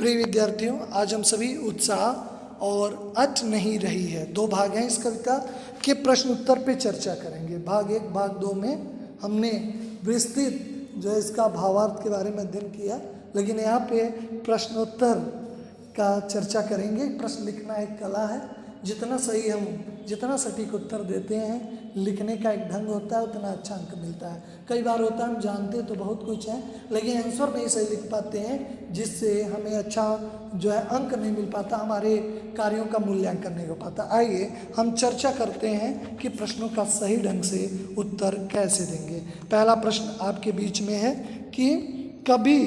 प्रिय विद्यार्थियों, आज हम सभी उत्साह और अट नहीं रही है, दो भाग हैं इस कविता के प्रश्न उत्तर पे चर्चा करेंगे। भाग एक भाग दो में हमने विस्तृत जो है इसका भावार्थ के बारे में अध्ययन किया, लेकिन यहाँ पे प्रश्नोत्तर का चर्चा करेंगे। प्रश्न लिखना एक कला है, जितना सही हम जितना सटीक उत्तर देते हैं, लिखने का एक ढंग होता है, उतना अच्छा अंक मिलता है। कई बार होता है हम जानते तो बहुत कुछ है, लेकिन आंसर नहीं सही लिख पाते हैं, जिससे हमें अच्छा जो है अंक नहीं मिल पाता, हमारे कार्यों का मूल्यांकन नहीं हो पाता। आइए हम चर्चा करते हैं कि प्रश्नों का सही ढंग से उत्तर कैसे देंगे। पहला प्रश्न आपके बीच में है कि कभी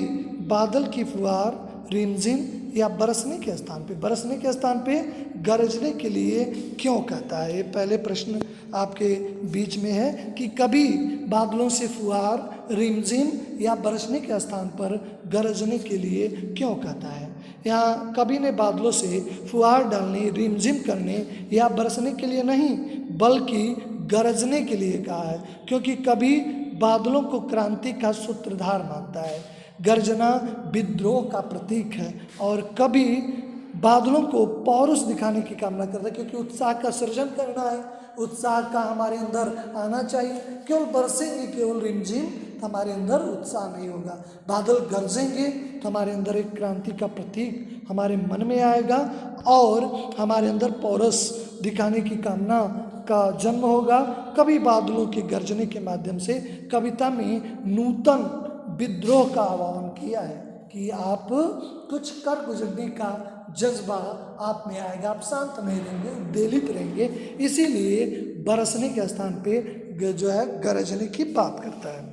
बादल की फुहार रिमझिम या बरसने के स्थान पे गरजने के लिए क्यों कहता है। पहले प्रश्न आपके बीच में है कि कभी बादलों से फुहार रिमझिम या बरसने के स्थान पर गरजने के लिए क्यों कहता है। यहाँ कवि ने बादलों से फुहार डालने, रिमझिम करने या बरसने के लिए नहीं, बल्कि गरजने के लिए कहा है, क्योंकि कवि बादलों को क्रांति का सूत्रधार मानता है। गर्जना विद्रोह का प्रतीक है और कभी बादलों को पौरुष दिखाने की कामना करता है, क्योंकि उत्साह का सृजन करना है, उत्साह का हमारे अंदर आना चाहिए। केवल बरसेंगे, केवल रिमझिम तो हमारे अंदर उत्साह नहीं होगा। बादल गरजेंगे तो हमारे अंदर एक क्रांति का प्रतीक हमारे मन में आएगा और हमारे अंदर पौरुष दिखाने की कामना का जन्म होगा। कभी बादलों के गरजने के माध्यम से कविता में नूतन विद्रोह का आह्वान किया है कि आप कुछ कर गुजरने का जज्बा आप में आएगा, आप शांत नहीं रहेंगे, उद्वेलित रहेंगे, इसीलिए बरसने के स्थान पे जो है गरजने की बात करता है।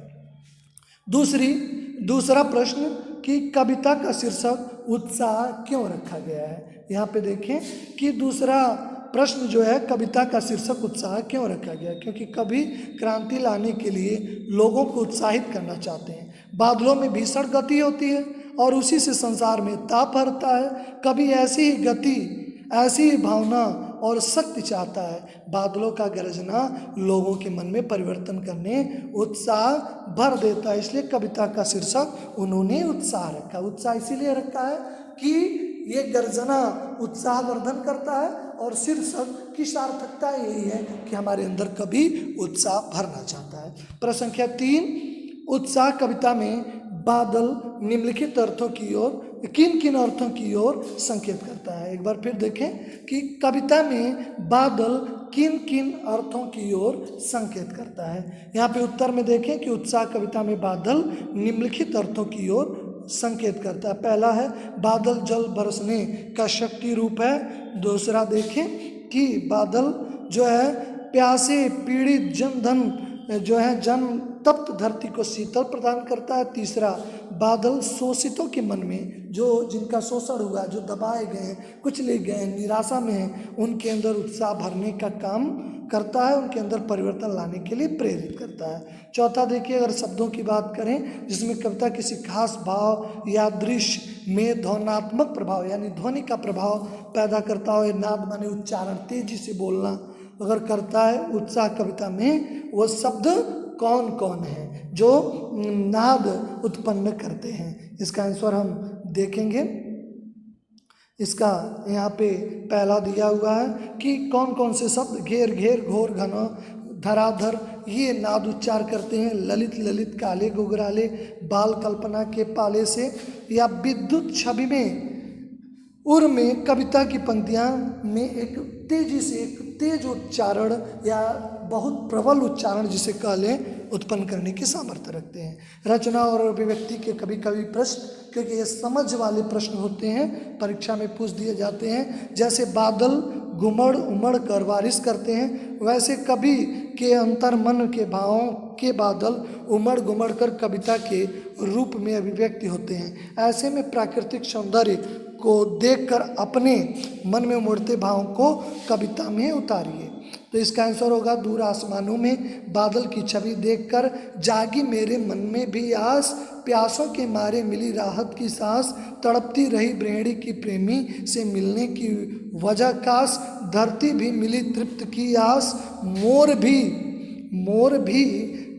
दूसरा प्रश्न कि कविता का शीर्षक उत्साह क्यों रखा गया है। यहाँ पे देखें कि दूसरा प्रश्न जो है, कविता का शीर्षक उत्साह क्यों रखा गया, क्योंकि कवि क्रांति लाने के लिए लोगों को उत्साहित करना चाहते हैं। बादलों में भीषण गति होती है और उसी से संसार में ताप भरता है। कवि ऐसी ही गति, ऐसी ही भावना और शक्ति चाहता है। बादलों का गरजना लोगों के मन में परिवर्तन करने, उत्साह भर देता है, इसलिए कविता का शीर्षक उन्होंने उत्साह रखा। उत्साह इसीलिए रखा है कि ये गर्जना उत्साहवर्धन करता है और शीर्षक की सार्थकता यही है कि हमारे अंदर कभी उत्साह भरना चाहता है। प्रश्न संख्या 3, उत्साह कविता में बादल निम्नलिखित अर्थों की ओर किन किन अर्थों की ओर संकेत करता है। एक बार फिर देखें कि कविता में बादल किन किन अर्थों की ओर संकेत करता है। यहाँ पे उत्तर में देखें कि उत्साह कविता में बादल निम्नलिखित अर्थों की ओर संकेत करता है। पहला है बादल जल बरसने का शक्ति रूप है। दूसरा देखें कि बादल जो है प्यासे पीड़ित जनधन जो है जन तप्त धरती को शीतल प्रदान करता है। तीसरा, बादल शोषितों के मन में, जो जिनका शोषण हुआ, जो दबाए गए हैं, कुचले गए हैं, निराशा में हैं, उनके अंदर उत्साह भरने का काम करता है, उनके अंदर परिवर्तन लाने के लिए प्रेरित करता है। चौथा देखिए, अगर शब्दों की बात करें जिसमें कविता किसी खास भाव या दृश्य में ध्वनात्मक प्रभाव यानी ध्वनि का प्रभाव पैदा करता हो, नाद माने उच्चारण, तेजी से बोलना अगर करता है उत्साह कविता में, वो शब्द कौन कौन है जो नाद उत्पन्न करते हैं। इसका आंसर हम देखेंगे। इसका यहाँ पे पहला दिया हुआ है कि कौन कौन से शब्द घेर घेर, घोर, घना, धराधर ये नाद उच्चार करते हैं। ललित ललित काले गुगराले, बाल कल्पना के पाले से, या विद्युत छवि में उर में कविता की पंक्तियाँ में एक तेजी से एक तेज उच्चारण या बहुत प्रबल उच्चारण जिसे कह लें उत्पन्न करने की सामर्थ्य रखते हैं। रचना और अभिव्यक्ति के कभी कभी प्रश्न, क्योंकि ये समझ वाले प्रश्न होते हैं, परीक्षा में पूछ दिए जाते हैं। जैसे बादल घुमड़ उमड़ कर बारिश करते हैं, वैसे कवि के अंतर मन के भावों के बादल उमड़ घुमड़ कर कविता के रूप में अभिव्यक्ति होते हैं। ऐसे में प्राकृतिक सौंदर्य को देखकर अपने मन में उमड़ते भावों को कविता में उतारिए। तो इसका आंसर होगा, दूर आसमानों में बादल की छवि देखकर जागी मेरे मन में भी आस, प्यासों के मारे मिली राहत की सांस, तड़पती रही ब्रेहड़ी की प्रेमी से मिलने की वजह काश, धरती भी मिली तृप्त की आस, मोर भी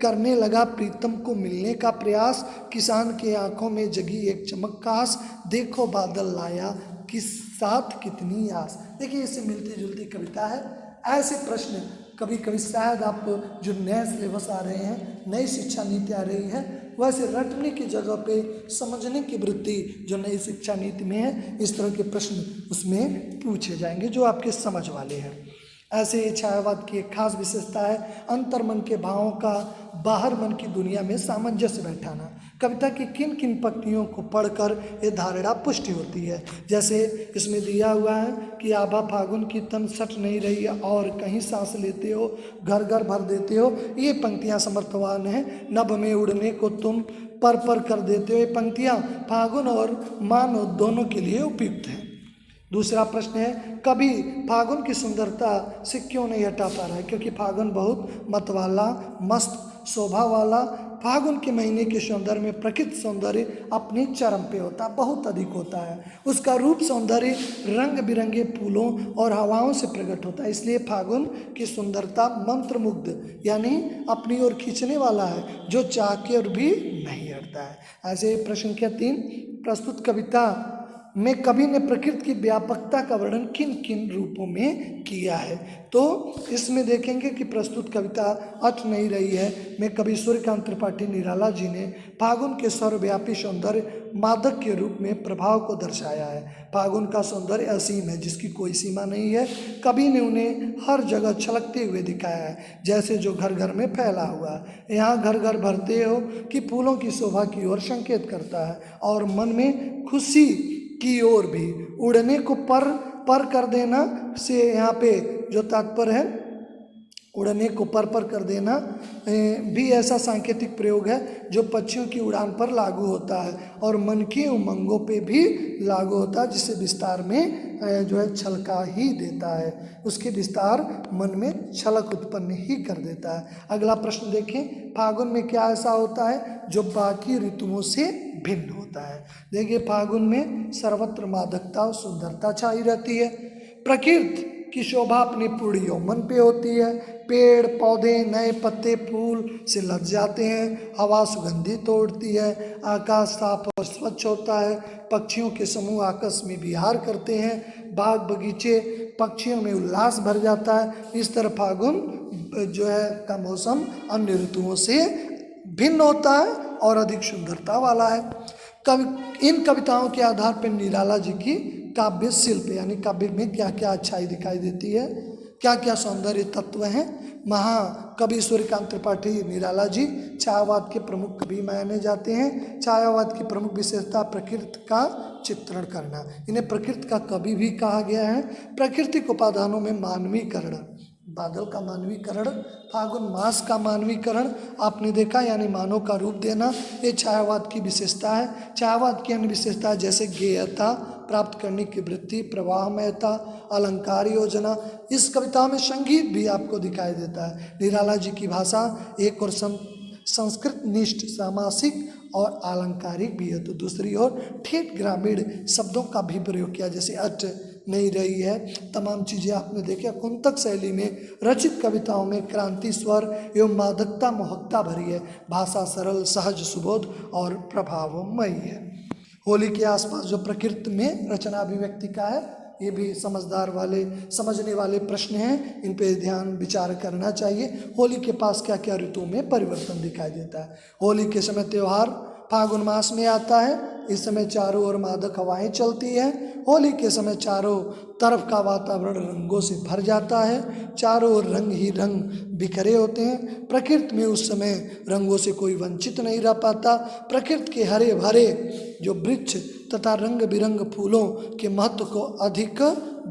करने लगा प्रीतम को मिलने का प्रयास, किसान के आंखों में जगी एक चमक का आस, देखो बादल लाया किस साथ कितनी आस। देखिए इससे मिलती जुलती कविता है। ऐसे प्रश्न कभी कभी शायद आप जो नए सिलेबस आ रहे हैं, नई शिक्षा नीति आ रही है, वैसे रटने की जगह पे समझने की वृत्ति जो नई शिक्षा नीति में है, इस तरह के प्रश्न उसमें पूछे जाएंगे जो आपके समझ वाले हैं। ऐसे ही छायावाद की एक खास विशेषता है अंतर्मन के भावों का बाहर मन की दुनिया में सामंजस्य बैठाना। कविता की किन किन पंक्तियों को पढ़कर ये धारणा पुष्टि होती है। जैसे इसमें दिया हुआ है कि आभा फागुन की तन सट नहीं रही है और कहीं सांस लेते हो, घर घर भर देते हो। ये पंक्तियां समर्थवान हैं। नभ में उड़ने को तुम पर कर देते हो। ये पंक्तियां फागुन और मानव दोनों के लिए उपयुक्त हैं। दूसरा प्रश्न है कभी फागुन की सुंदरता से क्यों नहीं हटा पा रहा है, क्योंकि फागुन बहुत मतवाला, मस्त शोभा वाला, फागुन के महीने के सौंदर्य में प्रकृति सौंदर्य अपनी चरम पे होता है, बहुत अधिक होता है। उसका रूप सौंदर्य रंग बिरंगे फूलों और हवाओं से प्रकट होता है, इसलिए फागुन की सुंदरता मंत्रमुग्ध यानी अपनी ओर खींचने वाला है, जो चाह के और भी नहीं हटता है। ऐसे प्रश्न के 3 प्रस्तुत कविता में कवि ने प्रकृति की व्यापकता का वर्णन किन किन रूपों में किया है। तो इसमें देखेंगे कि प्रस्तुत कविता अट नहीं रही है में कवि सूर्यकांत त्रिपाठी निराला जी ने फागुन के सर्वव्यापी सौंदर्य मादक के रूप में प्रभाव को दर्शाया है। फागुन का सौंदर्य असीम है जिसकी कोई सीमा नहीं है। कवि ने उन्हें हर जगह छलकते हुए दिखाया है, जैसे जो घर घर में फैला हुआ है। यहाँ घर घर भरते हो कि फूलों की शोभा की ओर संकेत करता है और मन में खुशी की ओर भी। उड़ने को पर कर देना से यहाँ पे जो तात्पर्य है, उड़ने को पर कर देना भी ऐसा सांकेतिक प्रयोग है जो पक्षियों की उड़ान पर लागू होता है और मन के उमंगों पे भी लागू होता है, जिसे विस्तार में जो है छलका ही देता है, उसके विस्तार मन में छलक उत्पन्न ही कर देता है। अगला प्रश्न देखें, फागुन में क्या ऐसा होता है जो बाकी ऋतुओं से भिन्न होता है। देखिए फागुन में सर्वत्र मादकता और सुंदरता छाई रहती है। प्रकृति की शोभा अपने पूर्ण यौवन पे होती है। पेड़ पौधे नए पत्ते फूल से लग जाते हैं, हवा सुगंधित उड़ती है, आकाश साफ और स्वच्छ होता है, पक्षियों के समूह आकाश में विहार करते हैं, बाग बगीचे पक्षियों में उल्लास भर जाता है। इस तरह फागुन जो है का मौसम अन्य ऋतुओं से भिन्न होता है और अधिक सुंदरता वाला है। इन कविताओं के आधार पर निराला जी की काव्य शिल्प यानी काव्य में क्या क्या अच्छाई दिखाई देती है, क्या क्या सौंदर्य तत्व हैं। महाकवि सूर्यकांत त्रिपाठी निराला जी छायावाद के प्रमुख कवि माने जाते हैं। छायावाद की प्रमुख विशेषता प्रकृति का चित्रण करना, इन्हें प्रकृति का कवि भी कहा गया है। प्राकृतिक उपादानों में मानवीकरण, बादल का मानवीकरण, फागुन मास का मानवीकरण आपने देखा यानी मानव का रूप देना, ये छायावाद की विशेषता है। छायावाद की अन्य विशेषता जैसे गेयता प्राप्त करने की वृत्ति, प्रवाहमयता, अलंकार योजना। इस कविता में संगीत भी आपको दिखाई देता है। निराला जी की भाषा एक और संस्कृत निष्ठ सामासिक और अलंकारिक भी है, तो दूसरी ओर ठेठ ग्रामीण शब्दों का भी प्रयोग किया, जैसे अट नहीं रही है, तमाम चीज़ें आपने देखा। कुंतक शैली में रचित कविताओं में क्रांति स्वर एवं मादकता मोहकता भरी है। भाषा सरल सहज सुबोध और प्रभावमयी है। होली के आसपास जो प्रकृति में रचना अभिव्यक्ति का है, ये भी समझने वाले प्रश्न हैं, इन पे ध्यान विचार करना चाहिए। होली के पास क्या क्या ऋतुओं में परिवर्तन दिखाई देता है। होली के समय त्यौहार फागुन मास में आता है, इस समय चारों ओर मादक हवाएं चलती हैं। होली के समय चारों तरफ का वातावरण रंगों से भर जाता है, चारों ओर रंग ही रंग बिखरे होते हैं। प्रकृति में उस समय रंगों से कोई वंचित नहीं रह पाता। प्रकृति के हरे भरे जो वृक्ष तथा रंग बिरंग फूलों के महत्व को अधिक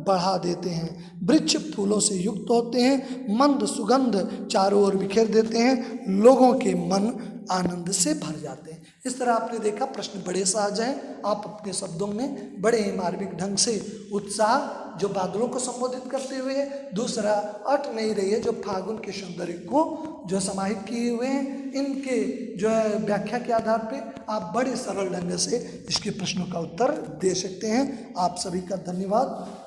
बढ़ा देते हैं। वृक्ष फूलों से युक्त होते हैं, मंद सुगंध चारों ओर बिखेर देते हैं, लोगों के मन आनंद से भर जाते हैं। इस तरह आपने देखा प्रश्न बड़े सहज हैं, आप अपने शब्दों में बड़े ही मार्मिक ढंग से उत्साह जो बादलों को संबोधित करते हुए है, दूसरा अट नहीं रही है जो फागुन के सौंदर्य को जो समाहित किए हुए हैं, इनके जो है व्याख्या के आधार पे आप बड़े सरल ढंग से इसके प्रश्नों का उत्तर दे सकते हैं। आप सभी का धन्यवाद।